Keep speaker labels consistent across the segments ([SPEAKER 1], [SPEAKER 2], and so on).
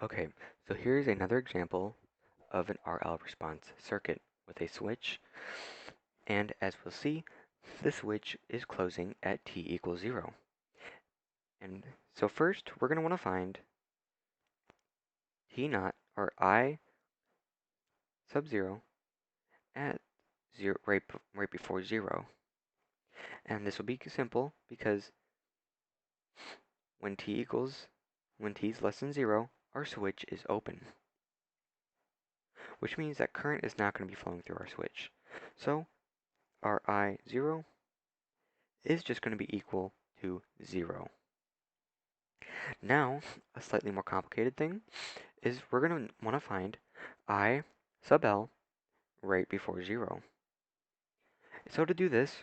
[SPEAKER 1] Okay, so here's another example of an RL response circuit with a switch, and as we'll see, the switch is closing at t equals 0. And so first, we're going to want to find t naught, or I sub 0, at 0, right before 0. And this will be simple because when t is less than 0, our switch is open, which means that current is not going to be flowing through our switch. So our I0 is just going to be equal to 0. Now, a slightly more complicated thing is we're going to want to find I sub L right before 0. So to do this,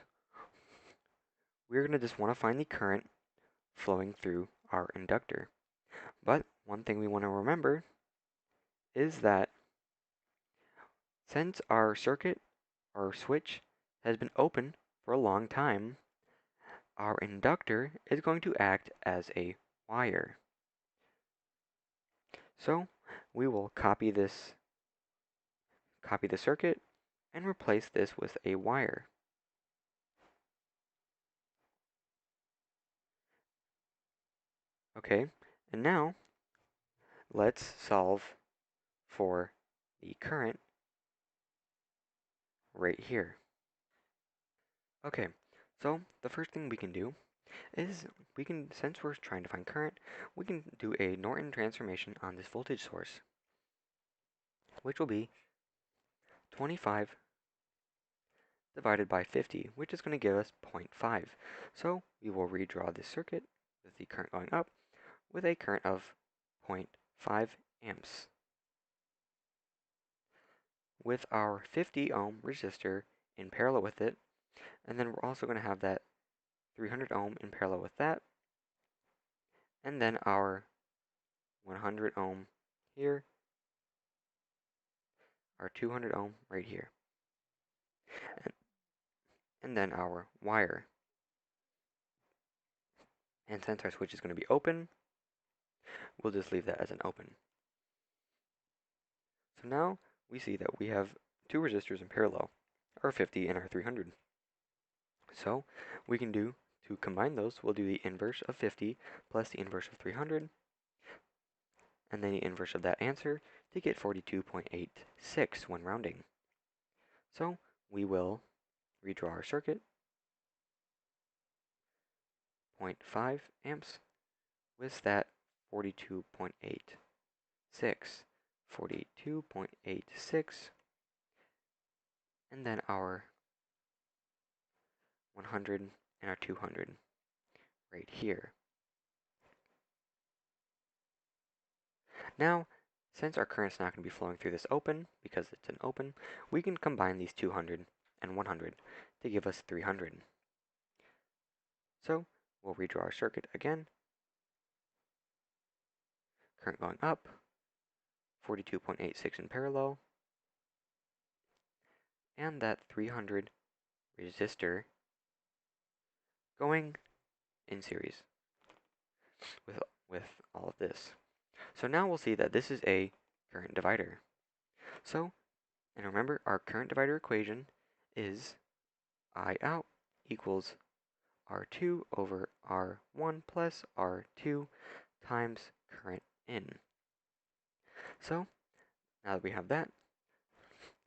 [SPEAKER 1] we're going to just want to find the current flowing through our inductor. But one thing we want to remember is that since our circuit, our switch, has been open for a long time, our inductor is going to act as a wire. So we will copy the circuit and replace this with a wire. Okay, and now let's solve for the current right here. Okay, so the first thing we can do is since we're trying to find current, we can do a Norton transformation on this voltage source, which will be 25 divided by 50, which is going to give us 0.5. So we will redraw this circuit with the current going up with a current of 0.5 amps. With our 50 ohm resistor in parallel with it, and then we're also going to have that 300 ohm in parallel with that, and then our 100 ohm here, our 200 ohm right here, and then our wire. And since our switch is going to be open, we'll just leave that as an open. So now we see that we have two resistors in parallel, our 50 and our 300. So we can to combine those, we'll do the inverse of 50 plus the inverse of 300, and then the inverse of that answer to get 42.86 when rounding. So we will redraw our circuit, 0.5 amps with that 42.86, 42.86, and then our 100 and our 200 right here. Now, since our current's not going to be flowing through this open, because it's an open, we can combine these 200 and 100 to give us 300. So, we'll redraw our circuit again. Current going up, 42.86 in parallel, and that 300 resistor going in series with all of this. So now we'll see that this is a current divider. So, and remember, our current divider equation is I out equals R2 over R1 plus R2 times current in. So, now that we have that,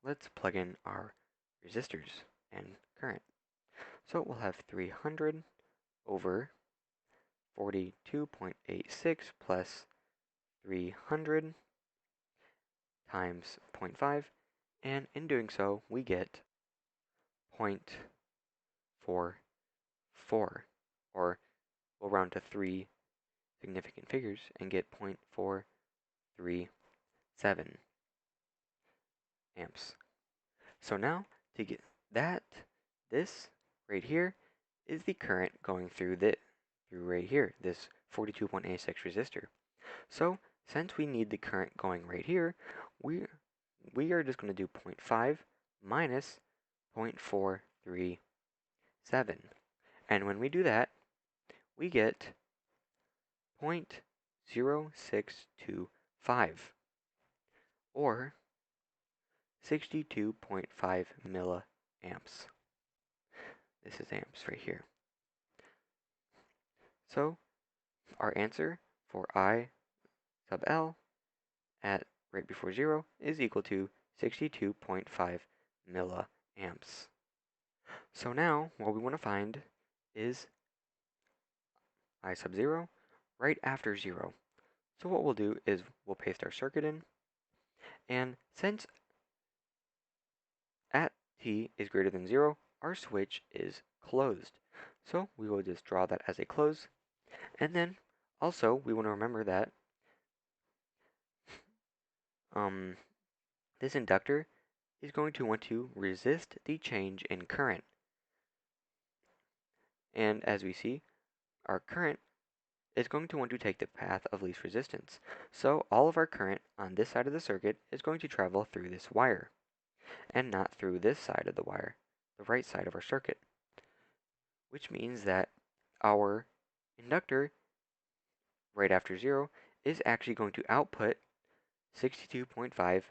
[SPEAKER 1] let's plug in our resistors and current. So we'll have 300 over 42.86 plus 300 times 0.5, and in doing so, we get 0.44, or we'll round to 3 significant figures and get 0.437 amps. So now, to get that, this right here is the current going through right here, this 42.86 resistor. So since we need the current going right here, we are just going to do 0.5 minus 0.437. And when we do that, we get 0.0625 or 62.5 milliamps. This is amps right here. So our answer for I sub L at right before 0 is equal to 62.5 milliamps. So now what we want to find is I sub 0 right after 0. So what we'll do is we'll paste our circuit in, and since at t is greater than 0, our switch is closed. So we will just draw that as a close, and then also we want to remember that this inductor is going to want to resist the change in current. And as we see, our current is going to want to take the path of least resistance. So all of our current on this side of the circuit is going to travel through this wire, and not through this side of the wire, the right side of our circuit. Which means that our inductor, right after 0, is actually going to output 62.5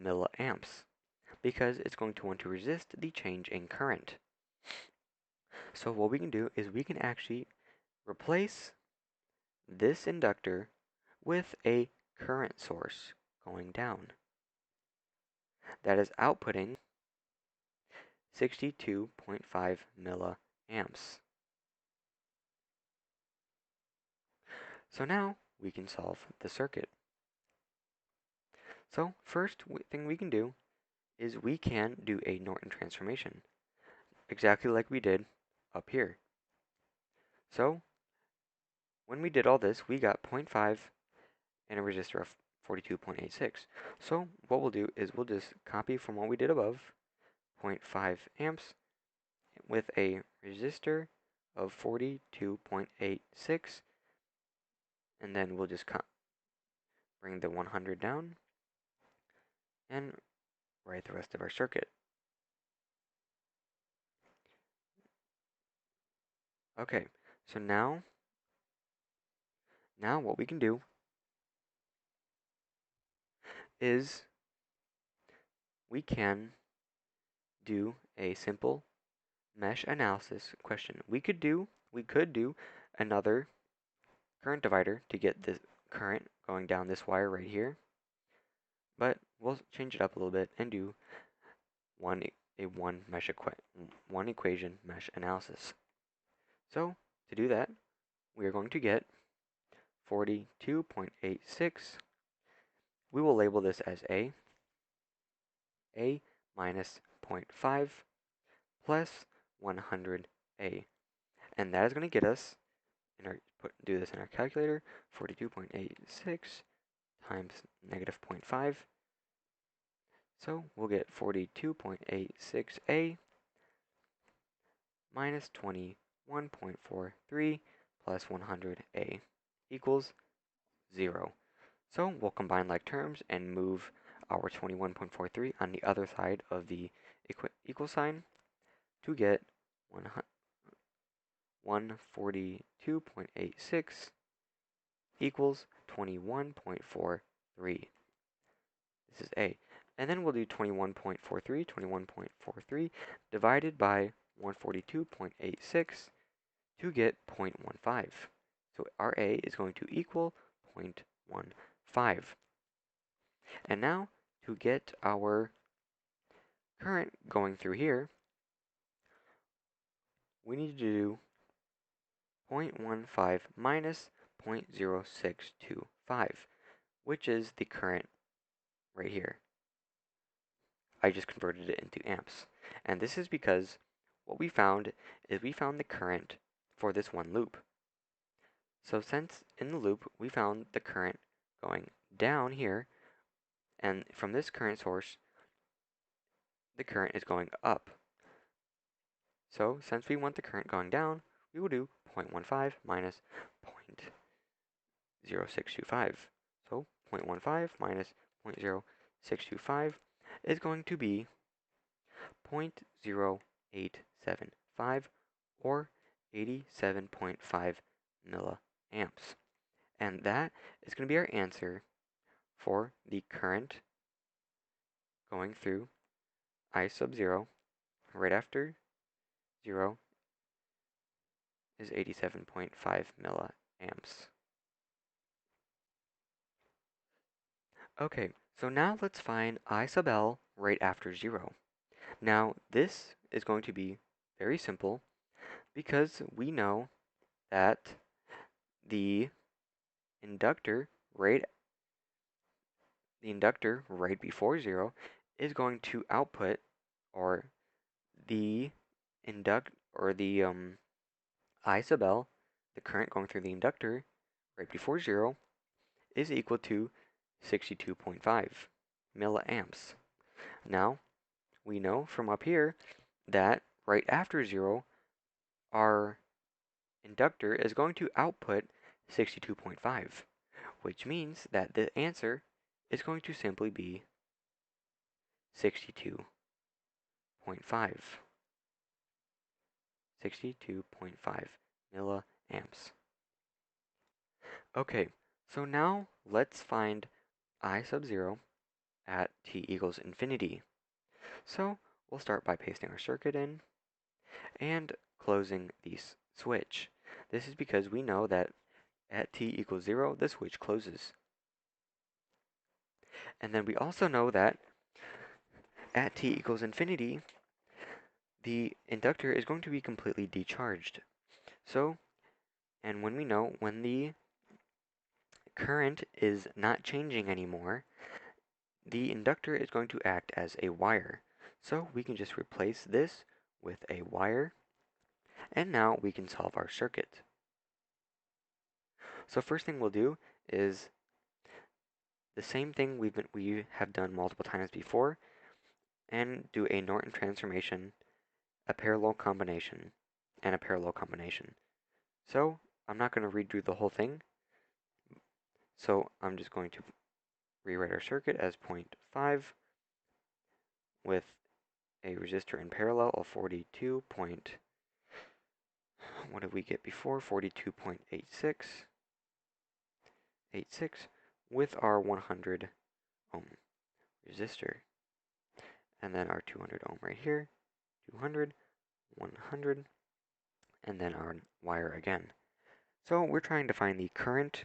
[SPEAKER 1] milliamps, because it's going to want to resist the change in current. So what we can do is we can actually replace this inductor with a current source going down that is outputting 62.5 milliamps. So now we can solve the circuit. So first thing we can do is we can do a Norton transformation, exactly like we did up here. So when we did all this, we got 0.5 and a resistor of 42.86. So what we'll do is we'll just copy from what we did above, 0.5 amps with a resistor of 42.86, and then we'll just bring the 100 down and write the rest of our circuit. Okay, so now what we can do is we can do a simple mesh analysis question. We could do another current divider to get the current going down this wire right here, but we'll change it up a little bit and do one equation mesh analysis. So to do that, we are going to get 42.86. We will label this as A minus 0.5 plus 100A. And that is going to get us, do this in our calculator, 42.86 times negative 0.5. So we'll get 42.86A minus 21.43 plus 100A equals 0. So we'll combine like terms and move our 21.43 on the other side of the equal sign to get 142.86 equals 21.43. This is A. And then we'll do 21.43 divided by 142.86 to get 0.15. So our A is going to equal 0.15. And now to get our current going through here, we need to do 0.15 minus 0.0625, which is the current right here. I just converted it into amps. And this is because what we found is we found the current for this one loop. So since in the loop we found the current going down here, and from this current source, the current is going up. So since we want the current going down, we will do 0.15 minus 0.0625. So 0.15 minus 0.0625 is going to be 0.0875 or 87.5 milliamps. And that is going to be our answer for the current going through I sub 0 right after 0 is 87.5 milliamps. Okay, so now let's find I sub L right after 0. Now, this is going to be very simple because we know that the inductor right before 0 is going to output, or the I sub L, the current going through the inductor right before 0, is equal to 62.5 milliamps. Now, we know from up here that right after 0, our inductor is going to output 62.5, which means that the answer is going to simply be 62.5. 62.5 milliamps. Okay, so now let's find I sub 0 at t equals infinity. So we'll start by pasting our circuit in and closing the switch. This is because we know that at t equals 0, the switch closes. And then we also know that at t equals infinity, the inductor is going to be completely decharged. So, and when we know when the current is not changing anymore, the inductor is going to act as a wire. So we can just replace this with a wire, and now we can solve our circuit. So first thing we'll do is the same thing we have done multiple times before, and do a Norton transformation, a parallel combination, and a parallel combination. So I'm not going to read through the whole thing, so I'm just going to rewrite our circuit as 0.5 with a resistor in parallel of 42. What did we get before? 42.86 with our 100 ohm resistor. And then our 200 ohm right here, 200, 100, and then our wire again. So we're trying to find the current,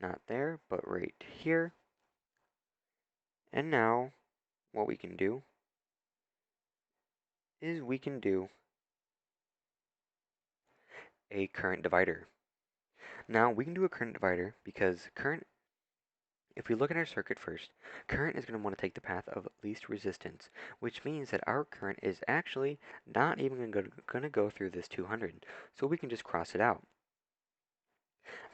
[SPEAKER 1] not there, but right here. And now what we can do is we can do a current divider. Now we can do a current divider because current, if we look at our circuit first, current is going to want to take the path of least resistance, which means that our current is actually not even going to go through this 200. So we can just cross it out.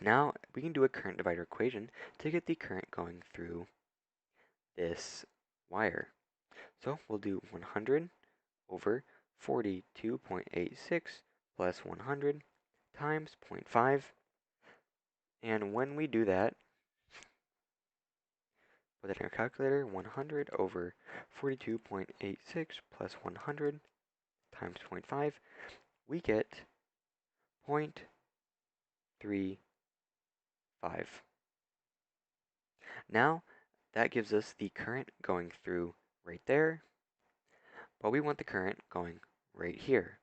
[SPEAKER 1] Now we can do a current divider equation to get the current going through this wire. So we'll do 100 over 42.86 plus 100 times 0.5. And when we do that, put that in our calculator, 100 over 42.86 plus 100 times 0.5, we get 0.35. Now, that gives us the current going through right there, but we want the current going right here.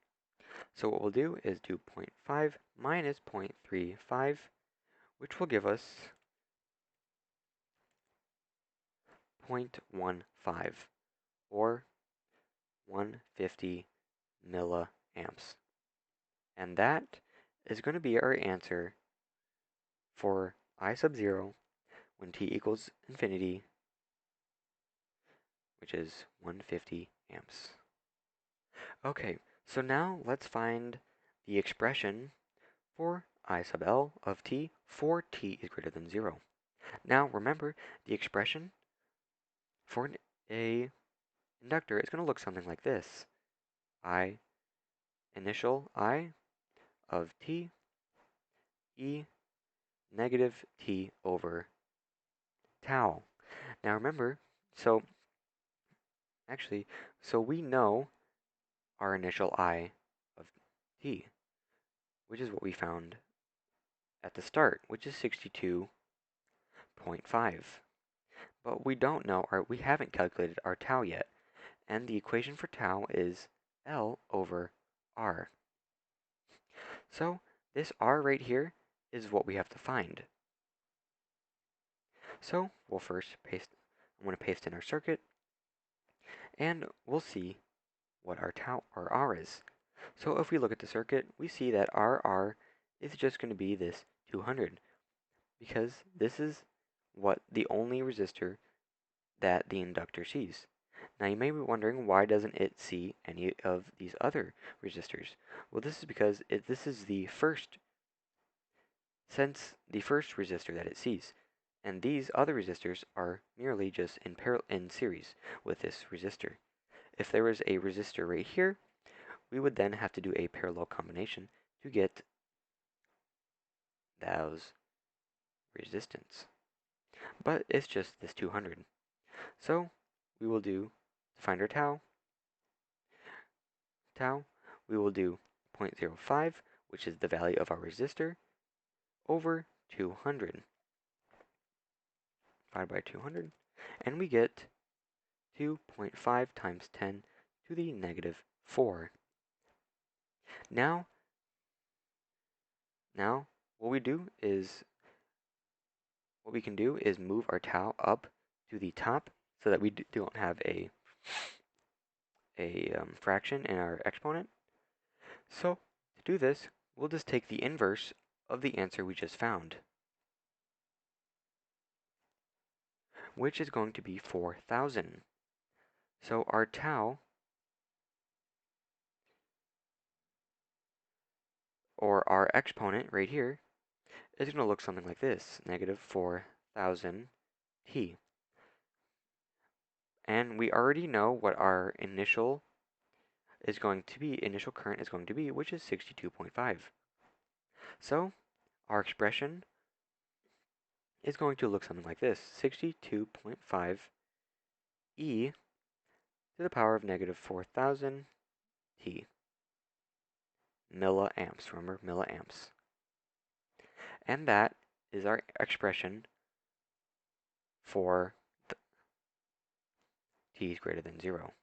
[SPEAKER 1] So what we'll do is do 0.5 minus 0.35, which will give us 0.15, or 150 milliamps. And that is going to be our answer for I sub 0 when t equals infinity, which is 150 amps. Okay, so now let's find the expression for I sub L of t for t is greater than 0. Now remember, the expression for a inductor is going to look something like this. Initial I of t e negative t over tau. Now remember, so we know our initial I of t, which is what we found at the start, which is 62.5. but we haven't calculated our tau yet, and the equation for tau is L over R. So this R right here is what we have to find. So we'll first I'm going to paste in our circuit, and we'll see what our R is. So if we look at the circuit, we see that our R is just going to be this 200, because this is the only resistor that the inductor sees. Now you may be wondering, why doesn't it see any of these other resistors? Well, this is because this is the first resistor that it sees, and these other resistors are merely just in series with this resistor. If there was a resistor right here, we would then have to do a parallel combination to get those resistance. But it's just this 200. So we will do, to find our tau, we will do 0.05, which is the value of our resistor, over 200. Divided by 200, and we get 2.5 times 10 to the negative 4. Now what we can do is move our tau up to the top so that we don't have a fraction in our exponent. So to do this, we'll just take the inverse of the answer we just found, which is going to be 4,000. So our tau, or our exponent right here, is going to look something like this, negative 4,000 t. And we already know what our initial current is going to be, which is 62.5. So our expression is going to look something like this, 62.5 e to the power of negative 4,000 t. Milliamps, remember, milliamps. And that is our expression for t is greater than 0.